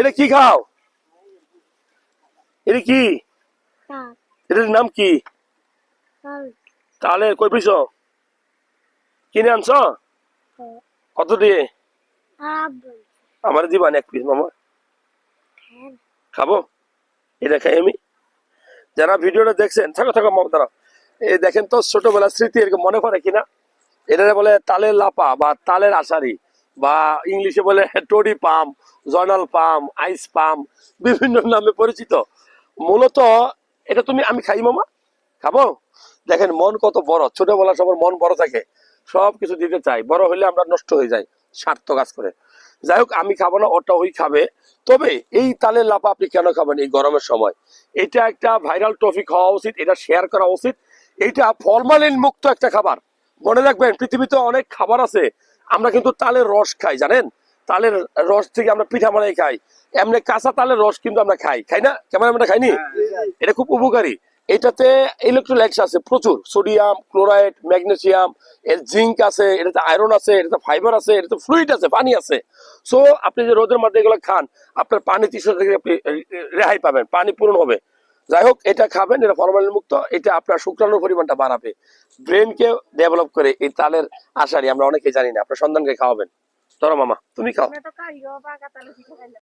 এটা কি খাও? এটা কি? এটার নাম কি? তাহলে কই পিস কিনে আনছ? কত দিয়ে? আমার দিবান এক পিস মামা, খাবো? এটা খাই আমি। যারা ভিডিওটা দেখছেন, থাকো থাকো মামা দাঁড়াও, এই দেখেন তো ছোটবেলার স্মৃতি এরকম মনে পড়ে কিনা। এটা বলে তালের লাপা বা তালের আশারি, বা ইংলিশে বলে টরি পাম, জয়নাল পাম, আইস পাম, বিভিন্ন নামে পরিচিত। মূলত এটা আমি খাই মামা, খাবো? দেখেন মন কত বড়, ছোটবেলা সবার মন বড় থাকে, সব কিছু দিতে চাই, বড় হইলে আমরা নষ্ট হয়ে যাই স্বার্থ কাজ করে। যাই হোক, আমি খাবো না, ওটা ওই খাবে। তবে এই তালের লাপা আপনি কেন খাবেন এই গরমের সময়? এটা একটা ভাইরাল টপিক হওয়া উচিত, এটা শেয়ার করা উচিত। এটা ফরমালিন মুক্ত একটা খাবার। মনে রাখবেন, পৃথিবীতে অনেক খাবার আছে, আমরা কিন্তু তালের রস খাই, জানেন? তালের রস থেকে আমরা পিঠা বানাই খাই, এমনি কাঁচা তালের রস কিন্তু আমরা খাই, খাই না? কেমন আমরা খাইনি? এটা খুব উপকারী। এটাতে ইলেকট্রোলাইটস আছে প্রচুর, সোডিয়াম, ক্লোরাইড, ম্যাগনেসিয়াম, এর জিঙ্ক আছে, এটাতে আয়রন আছে, এটাতে ফাইবার আছে, এটাতে ফ্লুইড আছে, পানি আছে। সো আপনি যে রোদের মধ্যে এগুলো খান, আপনার পানি তৃষ্ণা থেকে আপনি রেহাই পাবেন, পানি পূরণ হবে। যাই হোক, এটা খাবেন, এটা ফরমালিন মুক্ত, এটা আপনার শুক্রাণুর পরিমাণটা বাড়াবে, ব্রেনকে ডেভেলপ করে। এই তালের আশারি আমরা অনেকে জানি না, আপনার সন্তানকে খাওয়াবেন। ধরো মামা, তুমি খাও।